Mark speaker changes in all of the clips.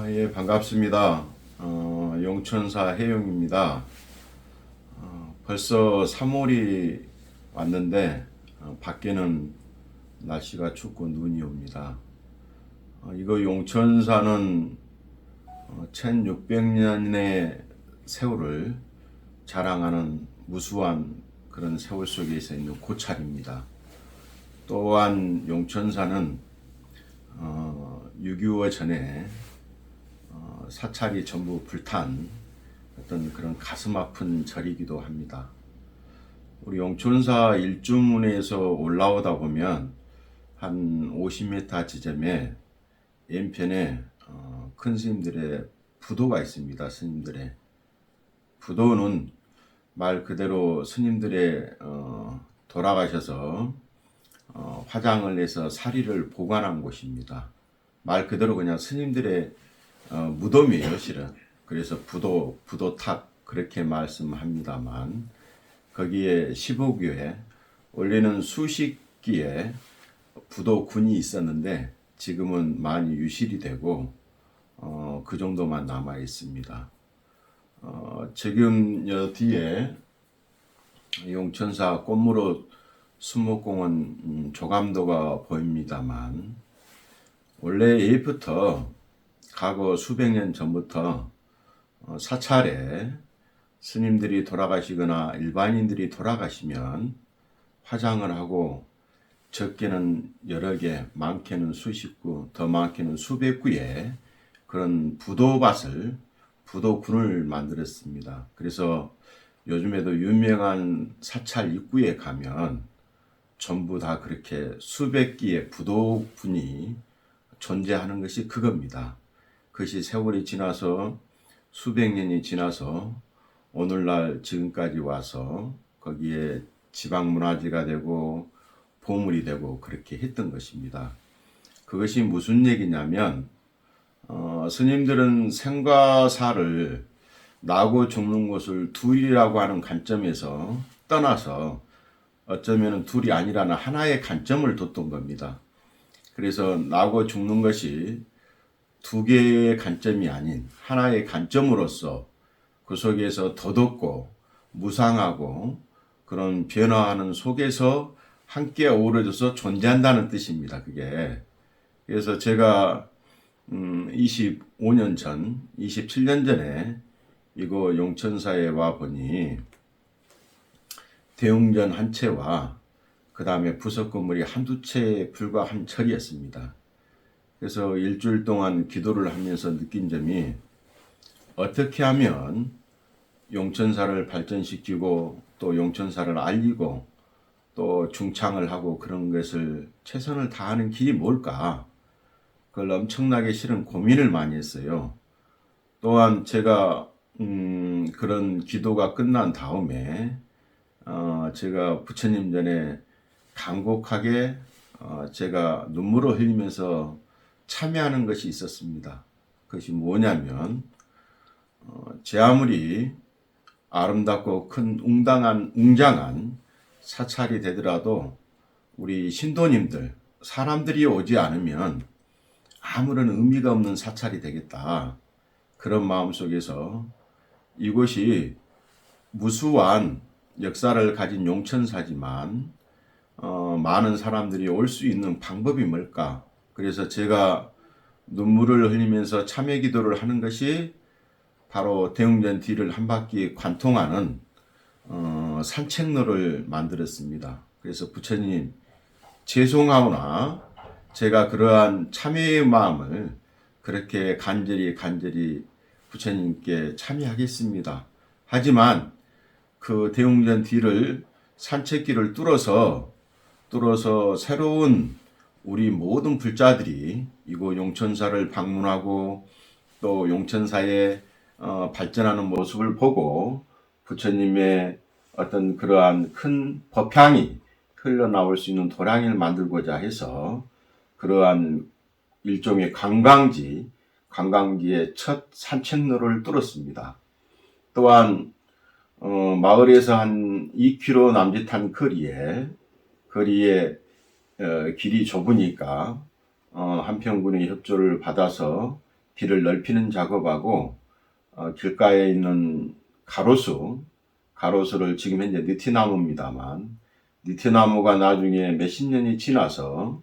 Speaker 1: 예, 반갑습니다. 용천사 해용입니다. 벌써 3월이 왔는데, 밖에는 날씨가 춥고 눈이 옵니다. 이거 용천사는 1600년의 세월을 자랑하는 무수한 그런 세월 속에 있는 고찰입니다. 또한 용천사는 6.25 전에 사찰이 전부 불탄 어떤 그런 가슴 아픈 절이기도 합니다. 우리 용천사 일주문에서 올라오다 보면 한 50m 지점에 왼편에 큰 스님들의 부도가 있습니다. 스님들의 부도는 말 그대로 스님들의 돌아가셔서 화장을 내서 사리를 보관한 곳입니다. 말 그대로 그냥 스님들의 무덤이에요, 실은. 그래서 부도탑 그렇게 말씀합니다만 거기에 15교에 원래는 수십 기의 부도군이 있었는데 지금은 많이 유실이 되고 그 정도만 남아 있습니다. 지금 여 뒤에 용천사 꽃무로 수목공원 조감도가 보입니다만 원래 예부터 과거 수백 년 전부터 사찰에 스님들이 돌아가시거나 일반인들이 돌아가시면 화장을 하고 적게는 여러 개, 많게는 수십 구, 더 많게는 수백 구의 그런 부도밭을, 부도군을 만들었습니다. 그래서 요즘에도 유명한 사찰 입구에 가면 전부 다 그렇게 수백 개의 부도군이 존재하는 것이 그겁니다. 그것이 세월이 지나서 수백 년이 지나서 오늘날 지금까지 와서 거기에 지방문화재가 되고 보물이 되고 그렇게 했던 것입니다. 그것이 무슨 얘기냐면 스님들은 생과 사를 나고 죽는 것을 둘이라고 하는 관점에서 떠나서 어쩌면 둘이 아니라는 하나의 관점을 뒀던 겁니다. 그래서 나고 죽는 것이 두 개의 관점이 아닌 하나의 관점으로서 그 속에서 덧없고 무상하고 그런 변화하는 속에서 함께 어우러져서 존재한다는 뜻입니다. 그게. 그래서 제가 25년 전, 27년 전에 이거 용천사에 와 보니 대웅전 한 채와 그 다음에 부석 건물이 한두 채에 불과한 철이었습니다. 그래서 일주일 동안 기도를 하면서 느낀 점이 어떻게 하면 용천사를 발전시키고 또 용천사를 알리고 또 중창을 하고 그런 것을 최선을 다하는 길이 뭘까? 그걸 엄청나게 실은 고민을 많이 했어요. 또한 제가 그런 기도가 끝난 다음에 제가 부처님 전에 간곡하게 제가 눈물을 흘리면서 참여하는 것이 있었습니다. 그것이 뭐냐면 제 아무리 아름답고 큰 웅장한 사찰이 되더라도 우리 신도님들 사람들이 오지 않으면 아무런 의미가 없는 사찰이 되겠다. 그런 마음속에서 이곳이 무수한 역사를 가진 용천사지만 많은 사람들이 올 수 있는 방법이 뭘까? 그래서 제가 눈물을 흘리면서 참회 기도를 하는 것이 바로 대웅전 뒤를 한 바퀴 관통하는 산책로를 만들었습니다. 그래서 부처님 죄송하오나 제가 그러한 참회의 마음을 그렇게 간절히 부처님께 참여하겠습니다. 하지만 그 대웅전 뒤를 산책길을 뚫어서 새로운 우리 모든 불자들이 이곳 용천사를 방문하고 또 용천사의 발전하는 모습을 보고 부처님의 어떤 그러한 큰 법향이 흘러나올 수 있는 도량을 만들고자 해서 그러한 일종의 관광지의 첫 산책로를 뚫었습니다. 또한 마을에서 한 2km 남짓한 거리에 길이 좁으니까 한평군의 협조를 받아서 길을 넓히는 작업하고 길가에 있는 가로수를 지금 현재 느티나무입니다만 느티나무가 나중에 몇십 년이 지나서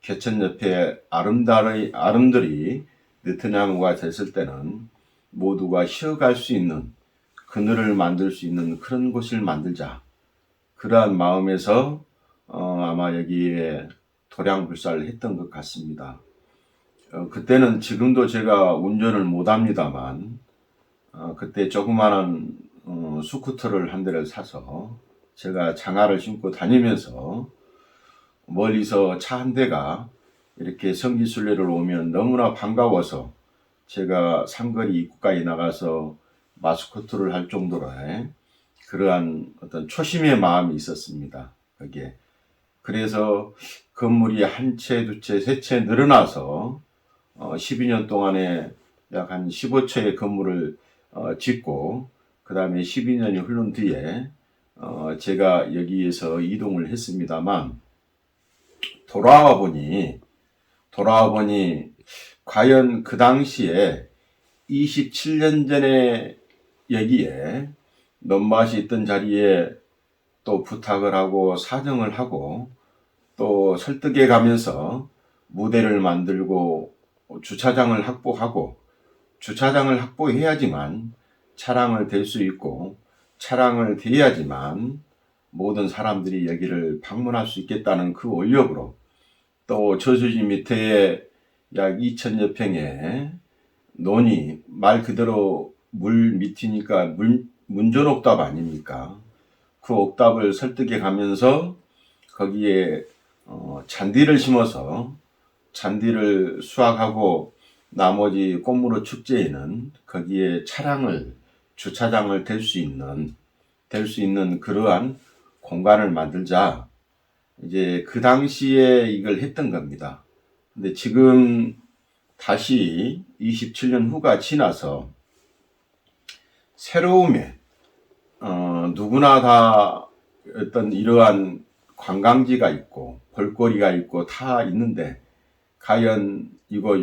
Speaker 1: 개천 옆에 아름들이 느티나무가 됐을 때는 모두가 쉬어갈 수 있는 그늘을 만들 수 있는 그런 곳을 만들자. 그러한 마음에서 아마 여기에 도량불사를 했던 것 같습니다. 그때는 지금도 제가 운전을 못합니다만 그때 조그마한 스쿠터를 한 대를 사서 제가 장화를 신고 다니면서 멀리서 차 한 대가 이렇게 성지순례를 오면 너무나 반가워서 제가 상거리 입구까지 나가서 마스코트를 할 정도로의 그러한 어떤 초심의 마음이 있었습니다. 거기에. 그래서 건물이 한 채, 두 채, 세 채 늘어나서 12년 동안에 약 한 15채의 건물을 짓고 그 다음에 12년이 흐른 뒤에 제가 여기에서 이동을 했습니다만 돌아와 보니 과연 그 당시에 27년 전에 여기에 논밭이 있던 자리에 또 부탁을 하고 사정을 하고 또 설득해 가면서 무대를 만들고 주차장을 확보하고 주차장을 확보해야지만 차량을 댈 수 있고 차량을 대야지만 모든 사람들이 여기를 방문할 수 있겠다는 그 원력으로 또 저수지 밑에 약 2,000여 평의 논이 말 그대로 물 밑이니까 문전옥답 아닙니까? 그 옥답을 설득해 가면서 거기에 잔디를 심어서 잔디를 수확하고 나머지 꽃무로 축제에는 거기에 주차장을 댈 수 있는 그러한 공간을 만들자. 이제 그 당시에 이걸 했던 겁니다. 근데 지금 다시 27년 후가 지나서 새로움에 누구나 다 어떤 이러한 관광지가 있고 볼거리가 있고 다 있는데 과연 이거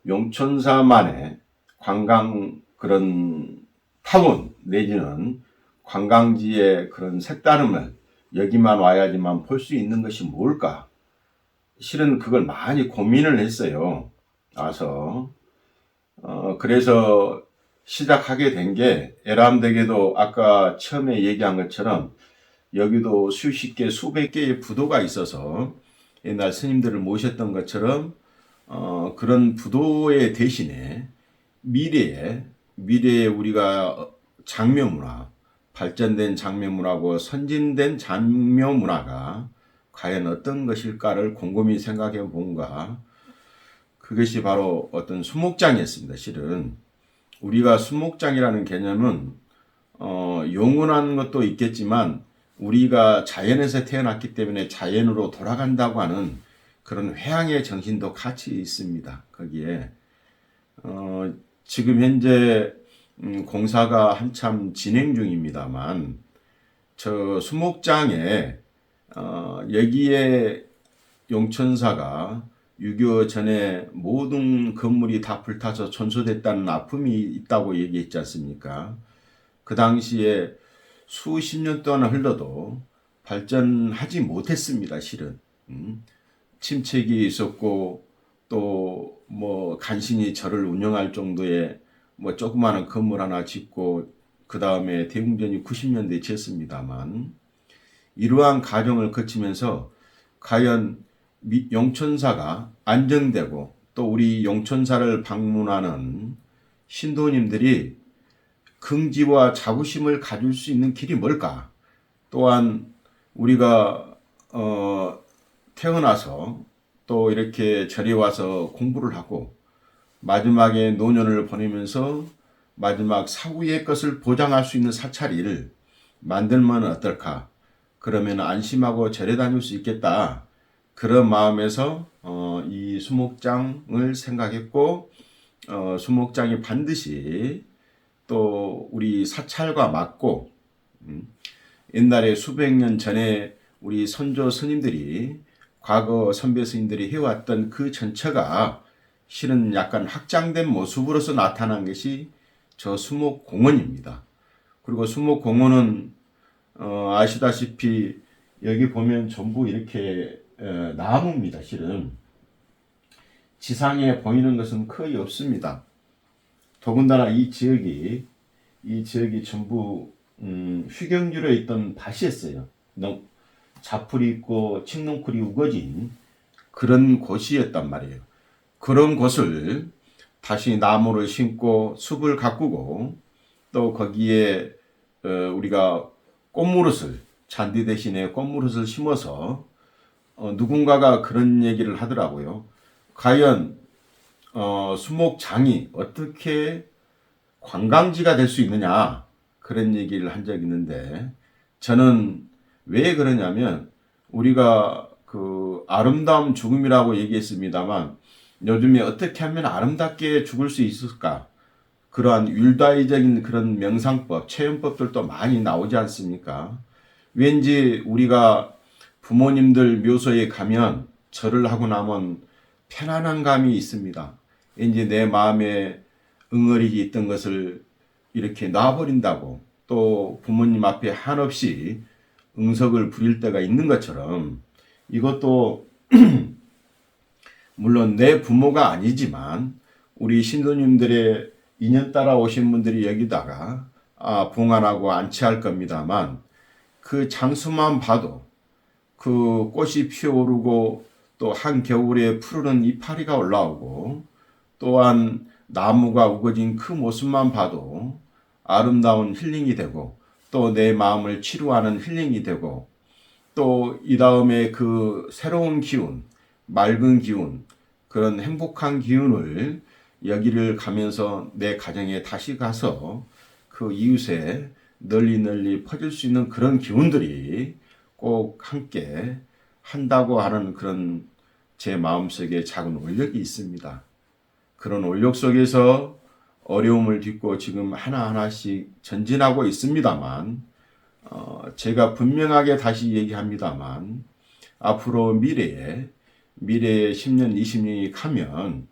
Speaker 1: 용천사만의 관광 그런 타운 내지는 관광지의 그런 색다름을 여기만 와야지만 볼 수 있는 것이 뭘까? 실은 그걸 많이 고민을 했어요. 그래서 시작하게 된 게 애람댁에도 아까 처음에 얘기한 것처럼 여기도 수십 개, 수백 개의 부도가 있어서 옛날 스님들을 모셨던 것처럼 그런 부도의 대신에 미래에 우리가 장묘문화, 발전된 장묘문화고 선진된 장묘문화가 과연 어떤 것일까를 곰곰이 생각해 본가. 그것이 바로 어떤 수목장이었습니다. 실은 우리가 수목장이라는 개념은 영원한 것도 있겠지만 우리가 자연에서 태어났기 때문에 자연으로 돌아간다고 하는 그런 회항의 정신도 같이 있습니다. 거기에 지금 현재 공사가 한참 진행 중입니다만 저 수목장에 여기에 용천사가 6.25 전에 모든 건물이 다 불타서 전소됐다는 아픔이 있다고 얘기했지 않습니까? 그 당시에 수십 년 동안 흘러도 발전하지 못했습니다. 실은 침체기 있었고 또 뭐 간신히 절을 운영할 정도의 뭐 조그마한 건물 하나 짓고 그 다음에 대웅전이 90년대에 지었습니다만 이러한 과정을 거치면서 과연 용천사가 안정되고 또 우리 용천사를 방문하는 신도님들이 긍지와 자부심을 가질 수 있는 길이 뭘까? 또한 우리가 태어나서 또 이렇게 절에 와서 공부를 하고 마지막에 노년을 보내면서 마지막 사후의 것을 보장할 수 있는 사찰을 만들면 어떨까? 그러면 안심하고 절에 다닐 수 있겠다. 그런 마음에서 이 수목장을 생각했고 수목장이 반드시 또 우리 사찰과 맞고 옛날에 수백 년 전에 우리 선조 스님들이 과거 선배 스님들이 해왔던 그 전처가 실은 약간 확장된 모습으로서 나타난 것이 저 수목공원입니다. 그리고 수목공원은 아시다시피 여기 보면 전부 이렇게 나무입니다. 실은 지상에 보이는 것은 거의 없습니다. 더군다나 이 지역이 전부 휴경지로 있던 밭이었어요. 자풀이 있고 칡농쿨이 우거진 그런 곳이었단 말이에요. 그런 곳을 다시 나무를 심고 숲을 가꾸고 또 거기에 우리가 꽃무릇을 잔디 대신에 꽃무릇을 심어서 누군가가 그런 얘기를 하더라고요. 과연 수목장이 어떻게 관광지가 될 수 있느냐 그런 얘기를 한 적이 있는데 저는 왜 그러냐면 우리가 그 아름다운 죽음이라고 얘기했습니다만 요즘에 어떻게 하면 아름답게 죽을 수 있을까? 그러한 율다이적인 그런 명상법, 체험법들도 많이 나오지 않습니까? 왠지 우리가 부모님들 묘소에 가면 절을 하고 나면 편안한 감이 있습니다. 왠지 내 마음에 응어리기 있던 것을 이렇게 놔버린다고 또 부모님 앞에 한없이 응석을 부릴 때가 있는 것처럼 이것도 물론 내 부모가 아니지만 우리 신도님들의 인연 따라 오신 분들이 여기다가 봉안하고 안치할 겁니다만 그 장수만 봐도 그 꽃이 피어오르고 또 한겨울에 푸르른 이파리가 올라오고 또한 나무가 우거진 그 모습만 봐도 아름다운 힐링이 되고 또 내 마음을 치료하는 힐링이 되고 또 이 다음에 그 새로운 기운, 맑은 기운, 그런 행복한 기운을 여기를 가면서 내 가정에 다시 가서 그 이웃에 널리 퍼질 수 있는 그런 기운들이 꼭 함께 한다고 하는 그런 제 마음속에 작은 올력이 있습니다. 그런 올력 속에서 어려움을 딛고 지금 하나하나씩 전진하고 있습니다만 제가 분명하게 다시 얘기합니다만 앞으로 미래에 10년, 20년이 가면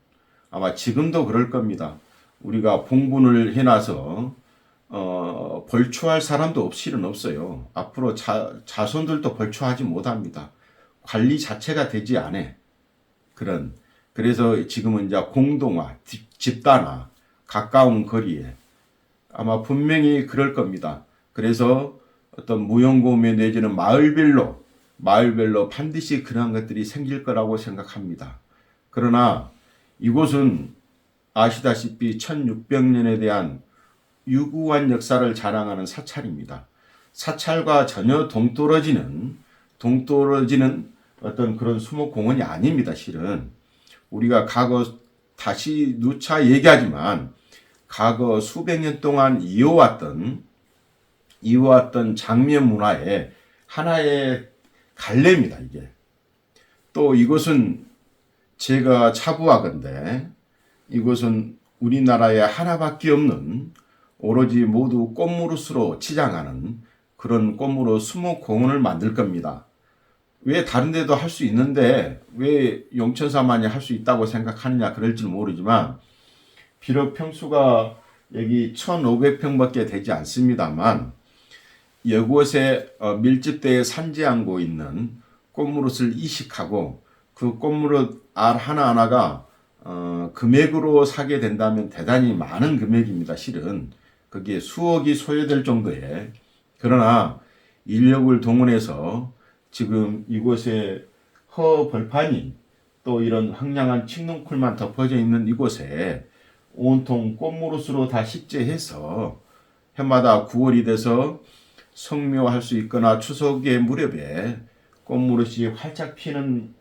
Speaker 1: 아마 지금도 그럴 겁니다. 우리가 봉분을 해놔서 벌초할 사람도 실은 없어요. 앞으로 자손들도 벌초하지 못합니다. 관리 자체가 되지 않아. 그래서 지금은 이제 공동화, 집단화, 가까운 거리에 아마 분명히 그럴 겁니다. 그래서 어떤 무용고매 내지는 마을별로 반드시 그런 것들이 생길 거라고 생각합니다. 그러나 이곳은 아시다시피 1600년에 대한 유구한 역사를 자랑하는 사찰입니다. 사찰과 전혀 동떨어지는 어떤 그런 수목공원이 아닙니다. 실은 우리가 과거 다시 누차 얘기하지만 과거 수백 년 동안 이어왔던 장면 문화의 하나의 갈래입니다. 이게 또 이곳은 제가 차부하건대 이곳은 우리나라에 하나밖에 없는 오로지 모두 꽃무릇으로 치장하는 그런 꽃무릇 수목공원을 만들 겁니다. 왜 다른 데도 할 수 있는데 왜 용천사만이 할 수 있다고 생각하느냐 그럴지 모르지만 비록 평수가 여기 1500평밖에 되지 않습니다만 이곳에 밀집되어 산재하고 있는 꽃무릇을 이식하고 그 꽃무릇 알 하나하나가 금액으로 사게 된다면 대단히 많은 금액입니다. 실은 거기에 수억이 소요될 정도에 그러나 인력을 동원해서 지금 이곳에 허벌판이 또 이런 황량한 칡농쿨만 덮어져 있는 이곳에 온통 꽃무릇으로 다 식재해서 해마다 9월이 돼서 성묘할 수 있거나 추석의 무렵에 꽃무릇이 활짝 피는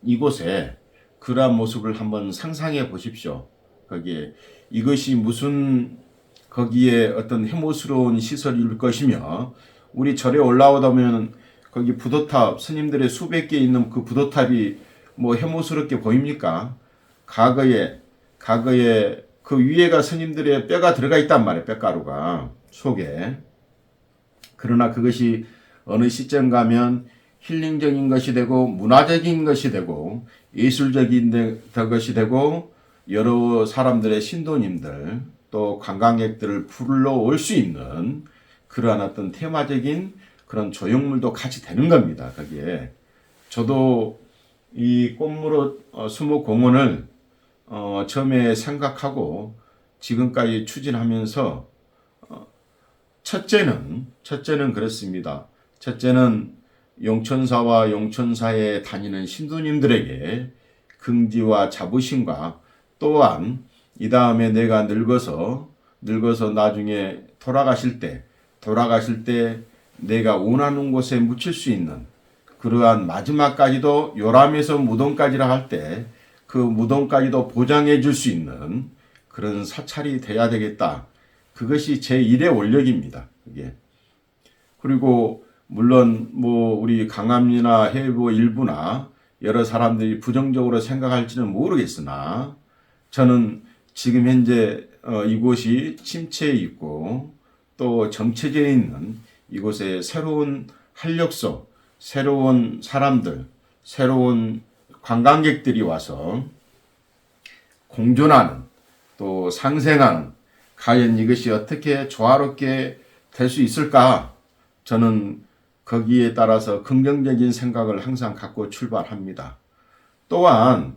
Speaker 1: 이곳에 그러한 모습을 한번 상상해 보십시오. 거기에 이것이 무슨 거기에 어떤 혐오스러운 시설일 것이며 우리 절에 올라오다 보면 거기 부도탑 스님들의 수백 개 있는 그 부도탑이 뭐 혐오스럽게 보입니까? 과거에 그 위에가 스님들의 뼈가 들어가 있단 말이에요. 뼈가루가 속에. 그러나 그것이 어느 시점 가면 힐링적인 것이 되고 문화적인 것이 되고 예술적인 것이 되고 여러 사람들의 신도님들 또 관광객들을 불러올 수 있는 그러한 어떤 테마적인 그런 조형물도 같이 되는 겁니다. 거기에 저도 이 꽃무릇 수목공원을 처음에 생각하고 지금까지 추진하면서 첫째는 그렇습니다. 첫째는 용천사와 용천사에 다니는 신도님들에게 긍지와 자부심과 또한 이 다음에 내가 늙어서 나중에 돌아가실 때 내가 원하는 곳에 묻힐 수 있는 그러한 마지막까지도 요람에서 무덤까지라 할 때 그 무덤까지도 보장해 줄 수 있는 그런 사찰이 돼야 되겠다. 그것이 제 1의 원력입니다. 그게. 그리고 물론 뭐 우리 강남이나 해부 일부나 여러 사람들이 부정적으로 생각할지는 모르겠으나 저는 지금 현재 이곳이 침체에 있고 또 정체되어 있는 이곳에 새로운 활력소, 새로운 사람들, 새로운 관광객들이 와서 공존하는 또 상생하는 과연 이것이 어떻게 조화롭게 될 수 있을까? 저는 거기에 따라서 긍정적인 생각을 항상 갖고 출발합니다. 또한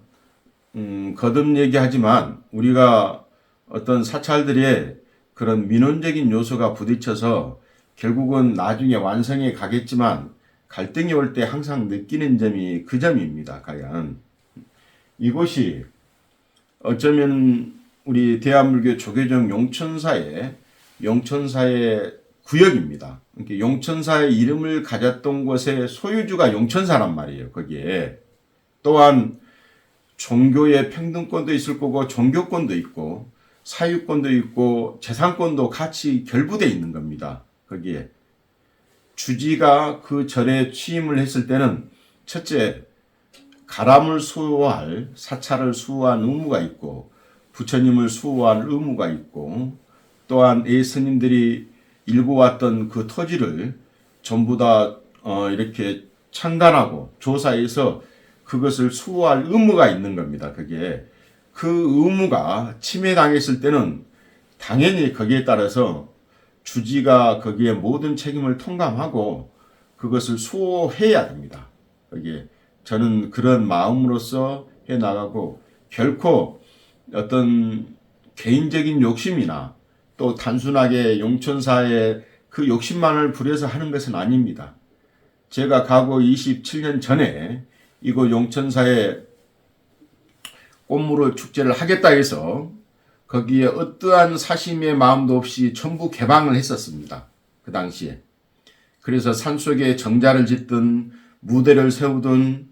Speaker 1: 거듭 얘기하지만 우리가 어떤 사찰들의 그런 민원적인 요소가 부딪혀서 결국은 나중에 완성해 가겠지만 갈등이 올 때 항상 느끼는 점이 그 점입니다. 과연 이곳이 어쩌면 우리 대한불교 조계종 용천사의 구역입니다. 그러니까 용천사의 이름을 가졌던 곳의 소유주가 용천사란 말이에요. 거기에 또한 종교의 평등권도 있을 거고 종교권도 있고 사유권도 있고 재산권도 같이 결부되어 있는 겁니다. 거기에 주지가 그 절에 취임을 했을 때는 첫째 가람을 수호할 사찰을 수호한 의무가 있고 부처님을 수호할 의무가 있고 또한 예스님들이 일궈왔던 그 토지를 전부 다 이렇게 창단하고 조사해서 그것을 수호할 의무가 있는 겁니다. 그게 그 의무가 침해당했을 때는 당연히 거기에 따라서 주지가 거기에 모든 책임을 통감하고 그것을 수호해야 됩니다. 거기에 저는 그런 마음으로서 해 나가고 결코 어떤 개인적인 욕심이나 또 단순하게 용천사의 그 욕심만을 부려서 하는 것은 아닙니다. 제가 과거 27년 전에 이곳 용천사에 꽃무릇 축제를 하겠다 해서 거기에 어떠한 사심의 마음도 없이 전부 개방을 했었습니다. 그 당시에. 그래서 산속에 정자를 짓든 무대를 세우든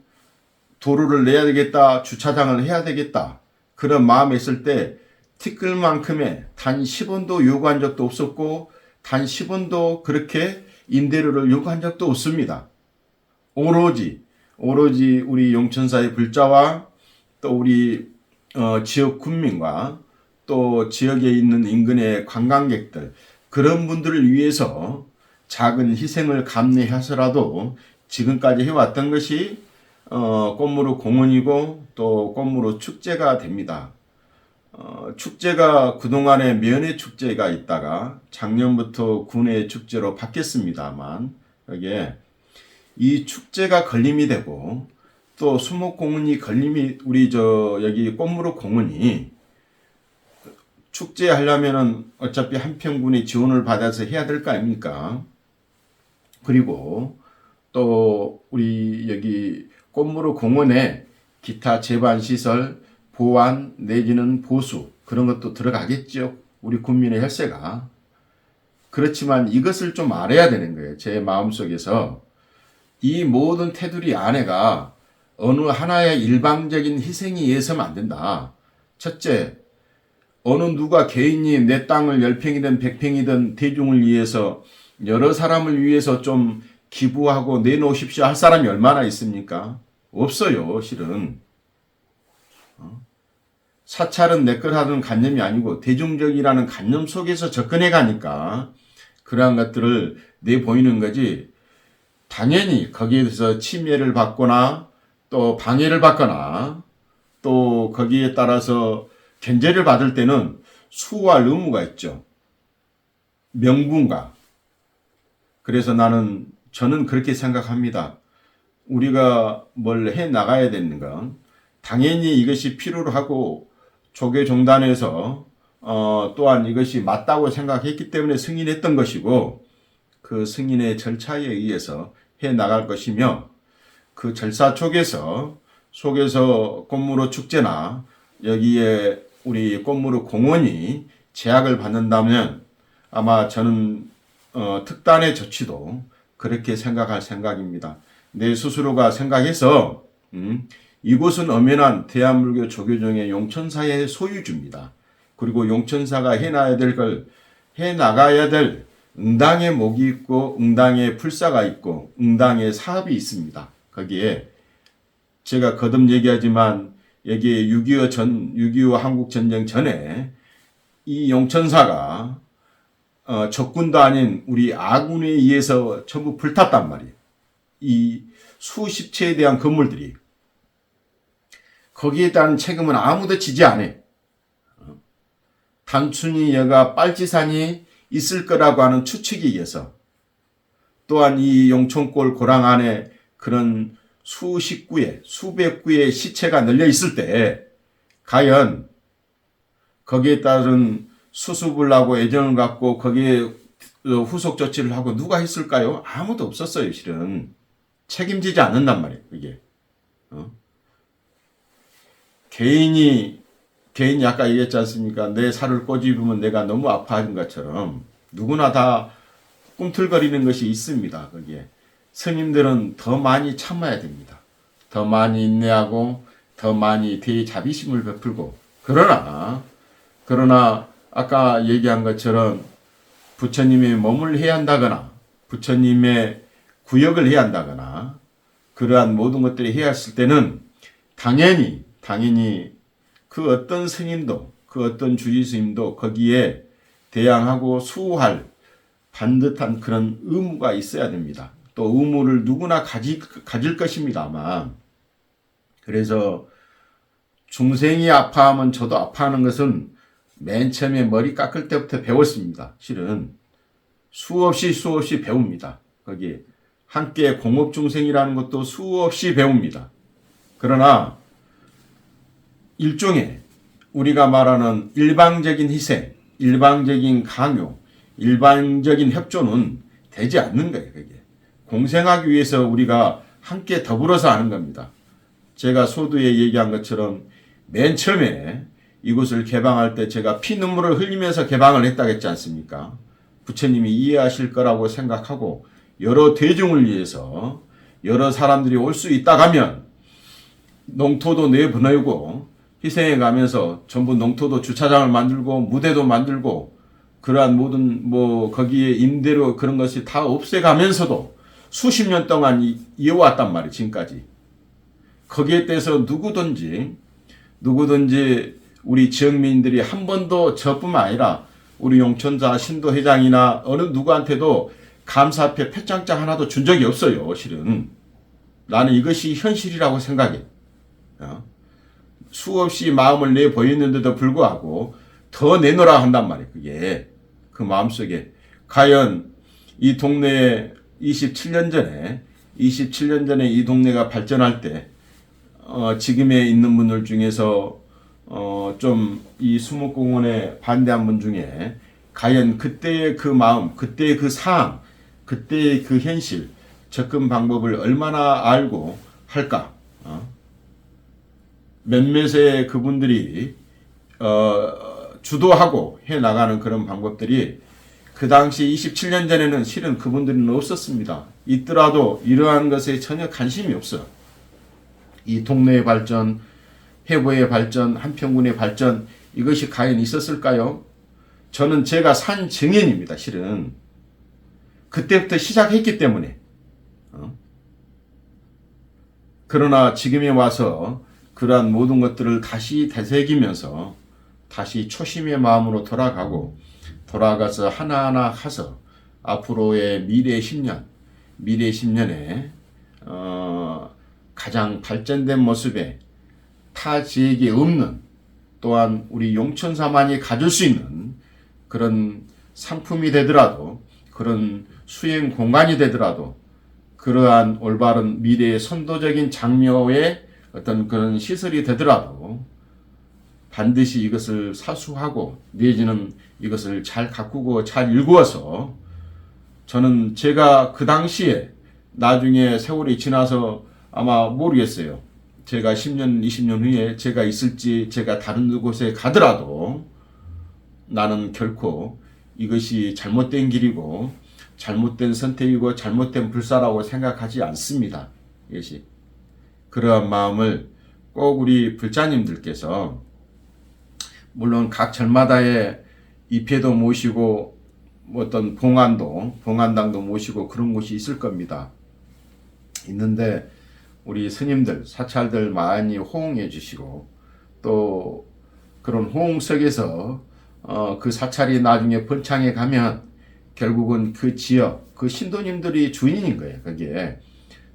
Speaker 1: 도로를 내야 되겠다, 주차장을 해야 되겠다. 그런 마음이 있을 때 티끌만큼의 단 10원도 요구한 적도 없었고 단 10원도 그렇게 임대료를 요구한 적도 없습니다. 오로지 우리 용천사의 불자와 또 우리 지역 군민과 또 지역에 있는 인근의 관광객들 그런 분들을 위해서 작은 희생을 감내해서라도 지금까지 해왔던 것이 꽃무릇 공원이고 또 꽃무릇 축제가 됩니다. 축제가 그동안에 면회 축제가 있다가 작년부터 군회 축제로 바뀌었습니다만 여기에 이 축제가 걸림이 되고 또 수목공원이 걸림이 우리 여기 꽃무릇 공원이 축제 하려면은 어차피 한평군의 지원을 받아서 해야 될 거 아닙니까? 그리고 또 우리 여기 꽃무릇 공원에 기타 제반 시설, 보완 내지는 보수 그런 것도 들어가겠죠. 우리 국민의 혈세가. 그렇지만 이것을 좀 알아야 되는 거예요. 제 마음속에서 이 모든 테두리 안에가 어느 하나의 일방적인 희생이 있어서는 안 된다. 첫째, 어느 누가 개인이 내 땅을 10평이든 100평이든 대중을 위해서 여러 사람을 위해서 좀 기부하고 내놓으십시오 할 사람이 얼마나 있습니까? 없어요, 실은. 사찰은 내 걸 하는 관념이 아니고 대중적이라는 관념 속에서 접근해 가니까 그러한 것들을 내보이는 거지. 당연히 거기에 대해서 침해를 받거나 또 방해를 받거나 또 거기에 따라서 견제를 받을 때는 수호할 의무가 있죠. 명분과. 그래서 저는 그렇게 생각합니다. 우리가 뭘 해 나가야 되는가? 당연히 이것이 필요로 하고 조계종단에서 또한 이것이 맞다고 생각했기 때문에 승인했던 것이고 그 승인의 절차에 의해서 해 나갈 것이며 그 절차 속에서 꽃무로 축제나 여기에 우리 꽃무로 공원이 제약을 받는다면 아마 저는 특단의 조치도 그렇게 생각할 생각입니다. 내 스스로가 생각해서 이곳은 엄연한 대한불교 조계종의 용천사의 소유주입니다. 그리고 용천사가 해놔야 될 걸 해나가야 될 응당의 목이 있고 응당의 불사가 있고 응당의 사업이 있습니다. 거기에 제가 거듭 얘기하지만 여기에 6.25 한국전쟁 전에 이 용천사가 적군도 아닌 우리 아군에 의해서 전부 불탔단 말이에요. 이 수십 채에 대한 건물들이. 거기에 대한 책임은 아무도 지지 않아요. 단순히 여가 빨치산이 있을 거라고 하는 추측에 의해서 또한 이 용천골 고랑 안에 그런 수십 구의 시체가 널려 있을 때 과연 거기에 따른 수습을 하고 애정을 갖고 거기에 후속 조치를 하고 누가 했을까요? 아무도 없었어요. 실은 책임지지 않는단 말이에요. 이게 개인이 아까 얘기했지 않습니까? 내 살을 꼬집으면 내가 너무 아파하는 것처럼 누구나 다 꿈틀거리는 것이 있습니다. 거기에 스님들은 더 많이 참아야 됩니다. 더 많이 인내하고 더 많이 대자비심을 베풀고 그러나 아까 얘기한 것처럼 부처님의 몸을 해야 한다거나 부처님의 구역을 해야 한다거나 그러한 모든 것들이 해야 했을 때는 당연히 그 어떤 스님도 그 어떤 주지 스님도 거기에 대항하고 수호할 반듯한 그런 의무가 있어야 됩니다. 또 의무를 누구나 가질 것입니다. 아마. 그래서 중생이 아파하면 저도 아파하는 것은 맨 처음에 머리 깎을 때부터 배웠습니다. 실은 수없이 배웁니다. 거기 함께 공업중생이라는 것도 수없이 배웁니다. 그러나 일종의 우리가 말하는 일방적인 희생, 일방적인 강요, 일방적인 협조는 되지 않는 거예요. 그게. 공생하기 위해서 우리가 함께 더불어서 하는 겁니다. 제가 소두에 얘기한 것처럼 맨 처음에 이곳을 개방할 때 제가 피눈물을 흘리면서 개방을 했다고 했지 않습니까? 부처님이 이해하실 거라고 생각하고 여러 대중을 위해서 여러 사람들이 올 수 있다고 하면 농토도 내보내고 희생해 가면서 전부 농토도 주차장을 만들고 무대도 만들고 그러한 모든 거기에 임대료 그런 것이 다 없애가면서도 수십 년 동안 이어왔단 말이에요. 지금까지. 거기에 대해서 누구든지 우리 지역민들이 한 번도 저뿐만 아니라 우리 용천사 신도회장이나 어느 누구한테도 감사패 표창장 하나도 준 적이 없어요. 실은. 나는 이것이 현실이라고 생각해. 수없이 마음을 내보였는데도 불구하고 더 내놓으라 한단 말이에요. 그게 그 마음속에. 과연 이 동네에 27년 전에 이 동네가 발전할 때 지금에 있는 분들 중에서 좀 이 수목공원에 반대한 분 중에 과연 그때의 그 마음, 그때의 그 상황, 그때의 그 현실, 접근 방법을 얼마나 알고 할까? 몇몇의 그분들이 주도하고 해나가는 그런 방법들이 그 당시 27년 전에는 실은 그분들은 없었습니다. 있더라도 이러한 것에 전혀 관심이 없어. 이 동네의 발전, 해보의 발전, 한평군의 발전 이것이 과연 있었을까요? 저는 제가 산 증인입니다. 실은 그때부터 시작했기 때문에 그러나 지금에 와서 그러한 모든 것들을 다시 되새기면서 다시 초심의 마음으로 돌아가서 하나하나 가서 앞으로의 미래 10년에 가장 발전된 모습에 타 지역에 없는 또한 우리 용천사만이 가질 수 있는 그런 상품이 되더라도, 그런 수행 공간이 되더라도, 그러한 올바른 미래의 선도적인 장려의 어떤 그런 시설이 되더라도 반드시 이것을 사수하고 내지는 이것을 잘 가꾸고 잘 일구어서, 저는 제가 그 당시에 나중에 세월이 지나서 아마 모르겠어요. 제가 10년, 20년 후에 제가 있을지, 제가 다른 곳에 가더라도 나는 결코 이것이 잘못된 길이고 잘못된 선택이고 잘못된 불사라고 생각하지 않습니다. 이것이 그러한 마음을 꼭 우리 불자님들께서, 물론 각 절마다의 입회도 모시고 어떤 봉안당도 모시고 그런 곳이 있을 겁니다. 있는데 우리 스님들, 사찰들 많이 호응해 주시고, 또 그런 호응 속에서 그 사찰이 나중에 번창해 가면 결국은 그 지역, 그 신도님들이 주인인 거예요. 거기에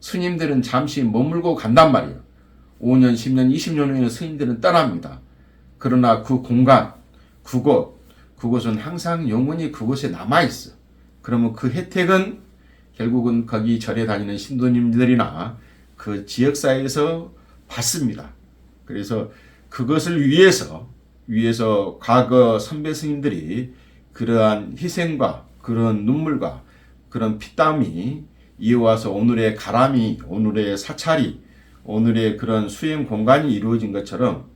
Speaker 1: 스님들은 잠시 머물고 간단 말이에요. 5년, 10년, 20년 후에는 스님들은 떠납니다. 그러나 그 공간, 그곳은 항상 영원히 그곳에 남아있어. 그러면 그 혜택은 결국은 거기 절에 다니는 신도님들이나 그 지역사회에서 받습니다. 그래서 그것을 위해서 과거 선배 스님들이 그러한 희생과 그런 눈물과 그런 피땀이 이어와서 오늘의 가람이, 오늘의 사찰이, 오늘의 그런 수행 공간이 이루어진 것처럼,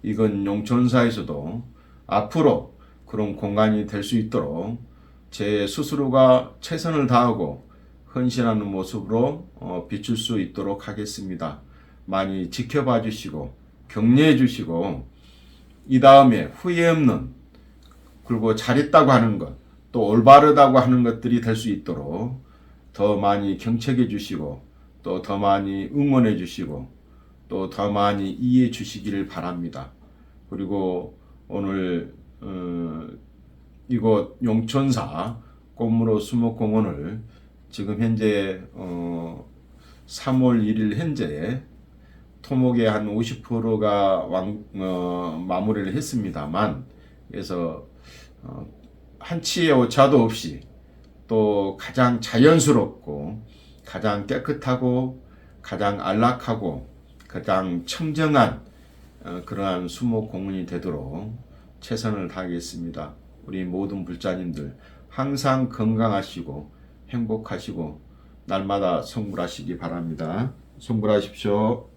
Speaker 1: 이건 용천사에서도 앞으로 그런 공간이 될 수 있도록 제 스스로가 최선을 다하고 헌신하는 모습으로 비출 수 있도록 하겠습니다. 많이 지켜봐 주시고 격려해 주시고, 이 다음에 후회 없는, 그리고 잘했다고 하는 것, 또 올바르다고 하는 것들이 될 수 있도록 더 많이 경책해 주시고, 또 더 많이 응원해 주시고, 또 더 많이 이해해 주시기를 바랍니다. 그리고 오늘 이곳 용천사 꽃무로 수목공원을 지금 현재 3월 1일 현재 토목의 한 50%가 마무리를 했습니다만, 그래서 한치의 오차도 없이 또 가장 자연스럽고 가장 깨끗하고 가장 안락하고 가장 청정한 그러한 수목공원이 되도록 최선을 다하겠습니다. 우리 모든 불자님들 항상 건강하시고 행복하시고 날마다 성불하시기 바랍니다. 성불하십시오.